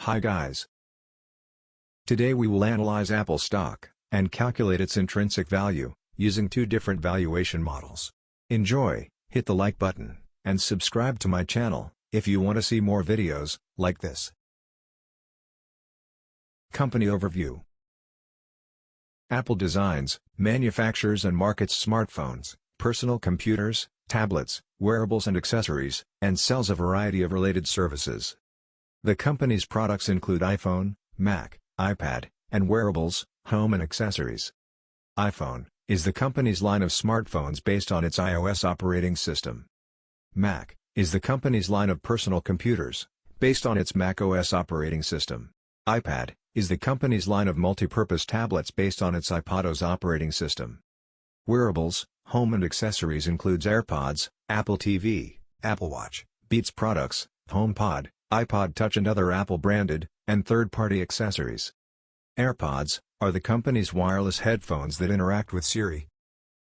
Hi guys. Today we will analyze Apple stock, and calculate its intrinsic value, using two different valuation models. Enjoy, hit the like button, and subscribe to my channel, if you want to see more videos, like this. Company Overview. Apple designs, manufactures and markets smartphones, personal computers, tablets, wearables and accessories, and sells a variety of related services. The company's products include iPhone, Mac, iPad, and wearables, home and accessories. iPhone is the company's line of smartphones based on its iOS operating system. Mac is the company's line of personal computers, based on its macOS operating system. iPad is the company's line of multi-purpose tablets based on its iPadOS operating system. Wearables, home and accessories includes AirPods, Apple TV, Apple Watch, Beats products, HomePod, iPod Touch and other Apple-branded, and third-party accessories. AirPods are the company's wireless headphones that interact with Siri.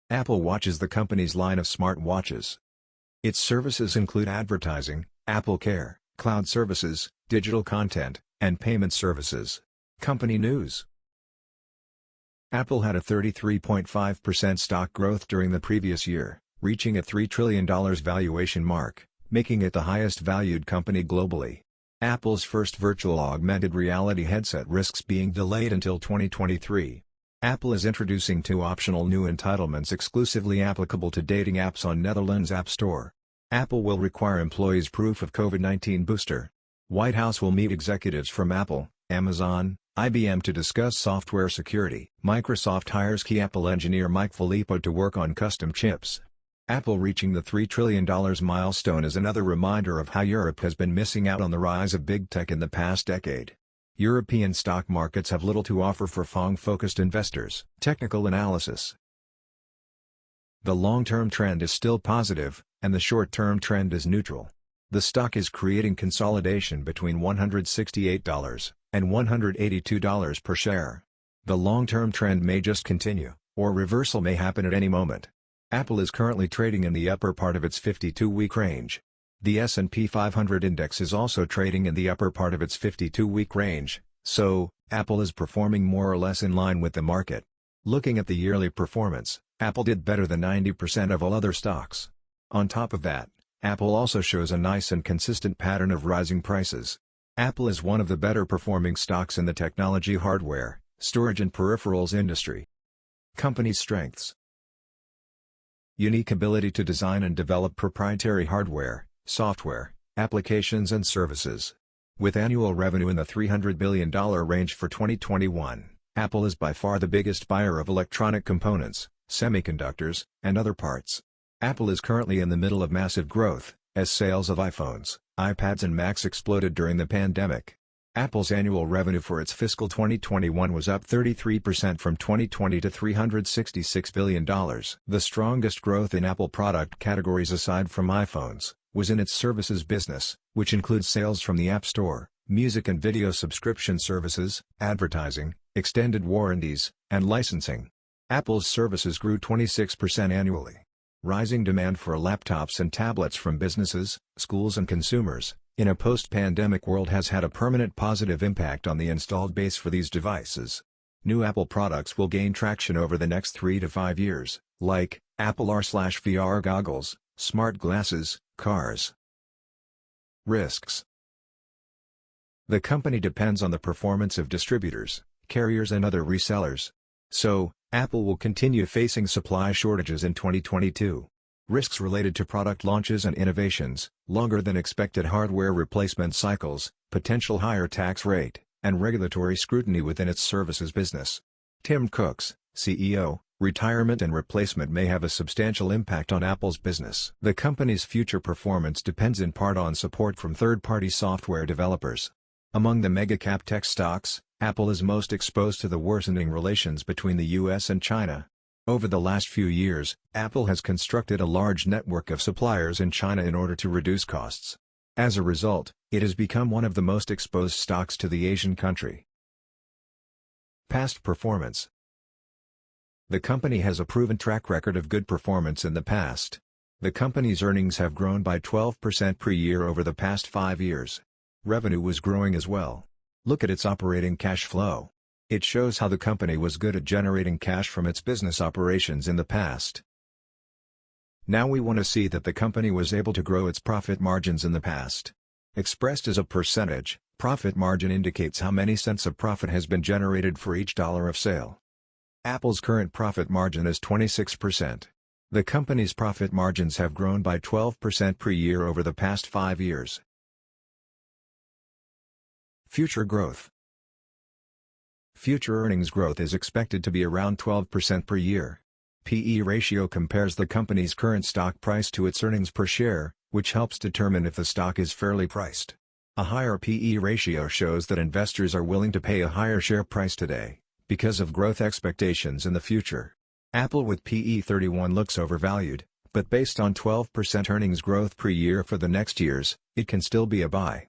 Apple Watch is the company's line of smart watches. Its services include advertising, Apple Care, cloud services, digital content, and payment services. Company news. Apple had a 33.5% stock growth during the previous year, reaching a $3 trillion valuation mark, making it the highest valued company globally. Apple's first virtual augmented reality headset risks being delayed until 2023. Apple is introducing two optional new entitlements exclusively applicable to dating apps on Netherlands App Store. Apple will require employees proof of COVID-19 booster. White House will meet executives from Apple, Amazon, IBM to discuss software security. Microsoft hires key Apple engineer Mike Filippo to work on custom chips. Apple reaching the $3 trillion milestone is another reminder of how Europe has been missing out on the rise of big tech in the past decade. European stock markets have little to offer for FANG-focused investors. Technical analysis. The long-term trend is still positive, and the short-term trend is neutral. The stock is creating consolidation between $168 and $182 per share. The long-term trend may just continue, or reversal may happen at any moment. Apple is currently trading in the upper part of its 52-week range. The S&P 500 index is also trading in the upper part of its 52-week range, so, Apple is performing more or less in line with the market. Looking at the yearly performance, Apple did better than 90% of all other stocks. On top of that, Apple also shows a nice and consistent pattern of rising prices. Apple is one of the better performing stocks in the technology hardware, storage and peripherals industry. Company strengths. Unique ability to design and develop proprietary hardware, software, applications and services. With annual revenue in the $300 billion range for 2021, Apple is by far the biggest buyer of electronic components, semiconductors, and other parts. Apple is currently in the middle of massive growth, as sales of iPhones, iPads and Macs exploded during the pandemic. Apple's annual revenue for its fiscal 2021 was up 33% from 2020 to $366 billion. The strongest growth in Apple product categories aside from iPhones, was in its services business, which includes sales from the App Store, music and video subscription services, advertising, extended warranties, and licensing. Apple's services grew 26% annually. Rising demand for laptops and tablets from businesses, schools and consumers, in a post-pandemic world has had a permanent positive impact on the installed base for these devices. New Apple products will gain traction over the next 3 to 5 years, like Apple AR/VR goggles, smart glasses, cars. Risks. The company depends on the performance of distributors, carriers and other resellers. So, Apple will continue facing supply shortages in 2022. Risks related to product launches and innovations, longer than expected hardware replacement cycles, potential higher tax rate, and regulatory scrutiny within its services business. Tim Cook's, CEO, retirement and replacement may have a substantial impact on Apple's business. The company's future performance depends in part on support from third-party software developers. Among the mega-cap tech stocks, Apple is most exposed to the worsening relations between the US and China. Over the last few years, Apple has constructed a large network of suppliers in China in order to reduce costs. As a result, it has become one of the most exposed stocks to the Asian country. Past performance. The company has a proven track record of good performance in the past. The company's earnings have grown by 12% per year over the past 5 years. Revenue was growing as well. Look at its operating cash flow. It shows how the company was good at generating cash from its business operations in the past. Now we want to see that the company was able to grow its profit margins in the past. Expressed as a percentage, profit margin indicates how many cents of profit has been generated for each dollar of sale. Apple's current profit margin is 26%. The company's profit margins have grown by 12% per year over the past 5 years. Future growth. Future earnings growth is expected to be around 12% per year. P/E ratio compares the company's current stock price to its earnings per share, which helps determine if the stock is fairly priced. A higher P/E ratio shows that investors are willing to pay a higher share price today, because of growth expectations in the future. Apple with P/E 31 looks overvalued, but based on 12% earnings growth per year for the next years, it can still be a buy.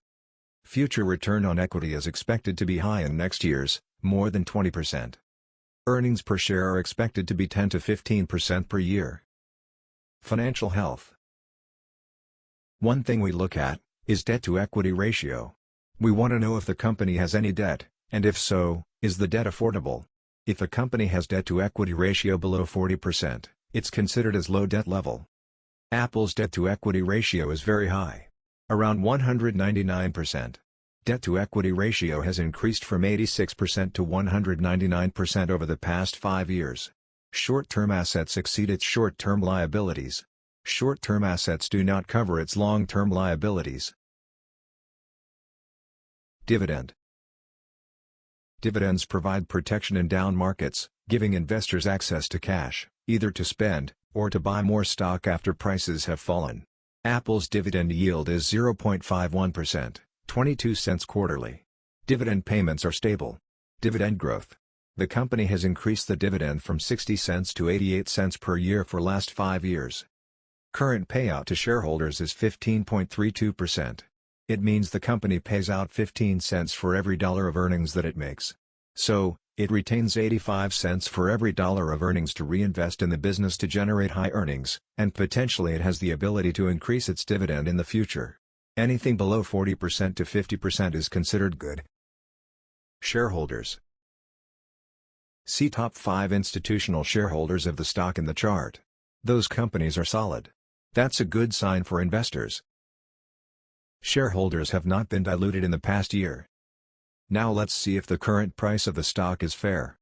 Future return on equity is expected to be high in next years, more than 20%. Earnings per share are expected to be 10 to 15% per year. Financial health. One thing we look at is debt-to-equity ratio. We want to know if the company has any debt, and if so, is the debt affordable? If a company has debt-to-equity ratio below 40%, it's considered as low debt level. Apple's debt-to-equity ratio is very high, around 199%. Debt-to-equity ratio has increased from 86% to 199% over the past 5 years. Short-term assets exceed its short-term liabilities. Short-term assets do not cover its long-term liabilities. Dividend. Dividends provide protection in down markets, giving investors access to cash, either to spend, or to buy more stock after prices have fallen. Apple's dividend yield is 0.51%. 22 cents quarterly. Dividend payments are stable. Dividend growth. The company has increased the dividend from 60 cents to 88 cents per year for last 5 years. Current payout to shareholders is 15.32%. It means the company pays out 15 cents for every dollar of earnings that it makes. So, it retains 85 cents for every dollar of earnings to reinvest in the business to generate high earnings, and potentially it has the ability to increase its dividend in the future. Anything below 40% to 50% is considered good. Shareholders. See top 5 institutional shareholders of the stock in the chart. Those companies are solid. That's a good sign for investors. Shareholders have not been diluted in the past year. Now let's see if the current price of the stock is fair.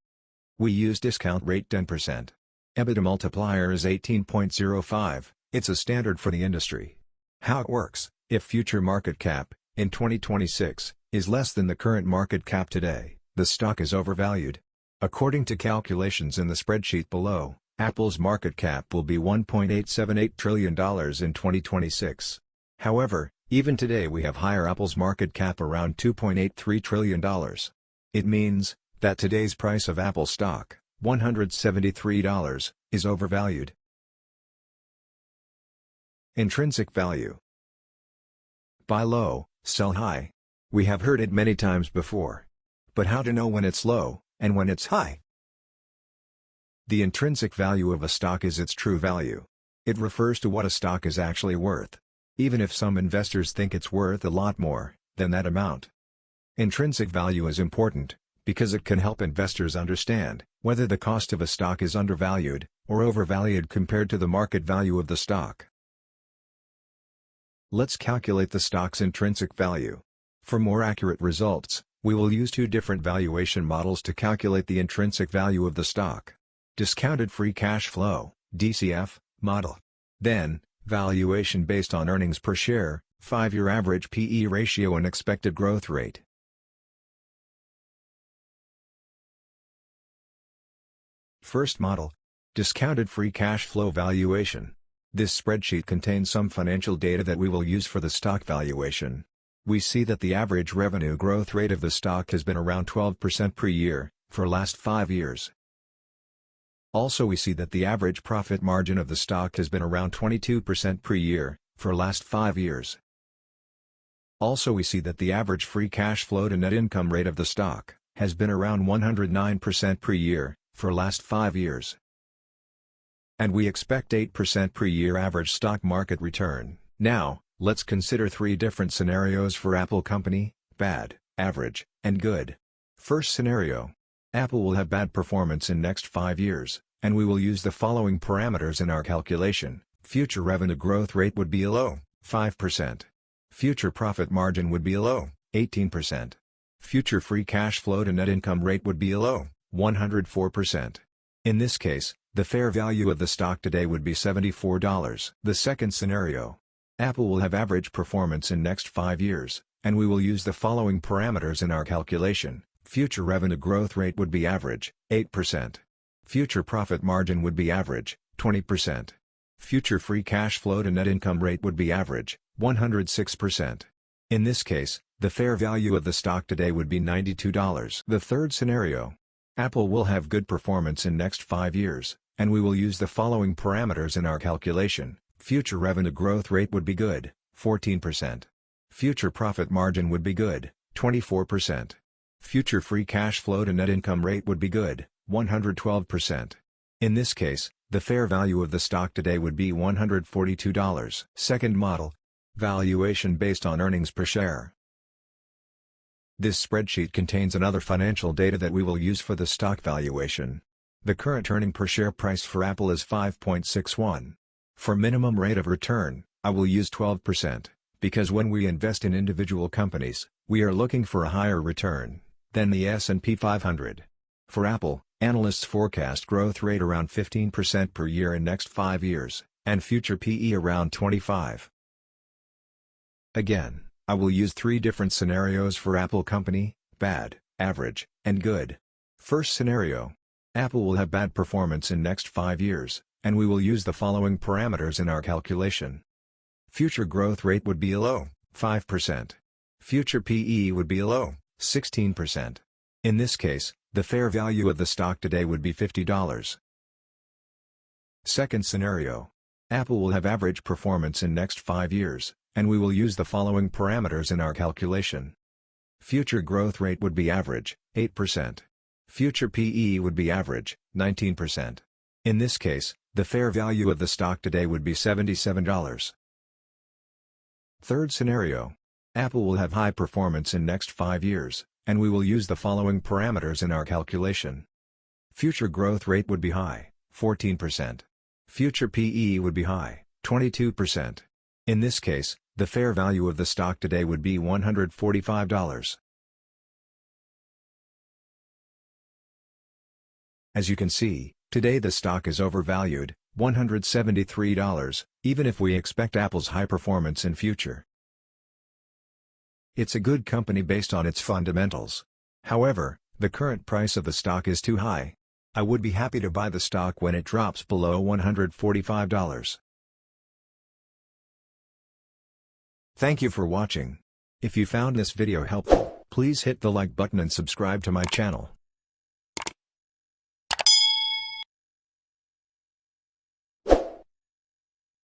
We use discount rate 10%. EBITDA multiplier is 18.05, it's a standard for the industry. How it works: if future market cap, in 2026, is less than the current market cap today, the stock is overvalued. According to calculations in the spreadsheet below, Apple's market cap will be $1.878 trillion in 2026. However, even today we have higher Apple's market cap around $2.83 trillion. It means that today's price of Apple stock, $173, is overvalued. Intrinsic value. Buy low, sell high. We have heard it many times before. But how to know when it's low, and when it's high? The intrinsic value of a stock is its true value. It refers to what a stock is actually worth, even if some investors think it's worth a lot more than that amount. Intrinsic value is important, because it can help investors understand whether the cost of a stock is undervalued or overvalued compared to the market value of the stock. Let's calculate the stock's intrinsic value. For more accurate results, we will use 2 different valuation models to calculate the intrinsic value of the stock. Discounted free cash flow, DCF, model. Then, valuation based on earnings per share, 5-year average P/E ratio and expected growth rate. First model. Discounted free cash flow valuation. This spreadsheet contains some financial data that we will use for the stock valuation. We see that the average revenue growth rate of the stock has been around 12% per year, for last 5 years. Also we see that the average profit margin of the stock has been around 22% per year, for last 5 years. Also we see that the average free cash flow to net income rate of the stock has been around 109% per year, for last 5 years. And we expect 8% per year average stock market return. Now, let's consider 3 different scenarios for Apple Company: bad, average, and good. First scenario. Apple will have bad performance in next 5 years, and we will use the following parameters in our calculation. Future revenue growth rate would be a low 5%. Future profit margin would be a low 18%. Future free cash flow to net income rate would be a low 104%. In this case, the fair value of the stock today would be $74. The second scenario. Apple will have average performance in next 5 years, and we will use the following parameters in our calculation. Future revenue growth rate would be average 8%. Future profit margin would be average 20%. Future free cash flow to net income rate would be average 106%. In this case, the fair value of the stock today would be $92. The third scenario. Apple will have good performance in next 5 years, and we will use the following parameters in our calculation. Future revenue growth rate would be good, 14%. Future profit margin would be good, 24%. Future free cash flow to net income rate would be good, 112%. In this case, the fair value of the stock today would be $142. Second model. Valuation based on earnings per share. This spreadsheet contains another financial data that we will use for the stock valuation. The current earning per share price for Apple is 5.61. For minimum rate of return, I will use 12%, because when we invest in individual companies, we are looking for a higher return than the S&P 500. For Apple, analysts forecast growth rate around 15% per year in next 5 years, and future PE around 25. Again, I will use 3 different scenarios for Apple company: bad, average, and good. First scenario. Apple will have bad performance in next 5 years, and we will use the following parameters in our calculation. Future growth rate would be a low 5%. Future PE would be a low 16%. In this case, the fair value of the stock today would be $50. Second scenario. Apple will have average performance in next 5 years, and we will use the following parameters in our calculation. Future growth rate would be average, 8%. Future PE would be average, 19%. In this case, the fair value of the stock today would be $77. Third scenario. Apple will have high performance in next 5 years, and we will use the following parameters in our calculation. Future growth rate would be high, 14%. Future PE would be high, 22%. In this case, the fair value of the stock today would be $145. As you can see, today the stock is overvalued, $173, even if we expect Apple's high performance in future. It's a good company based on its fundamentals. However, the current price of the stock is too high. I would be happy to buy the stock when it drops below $145. Thank you for watching. If you found this video helpful, please hit the like button and subscribe to my channel.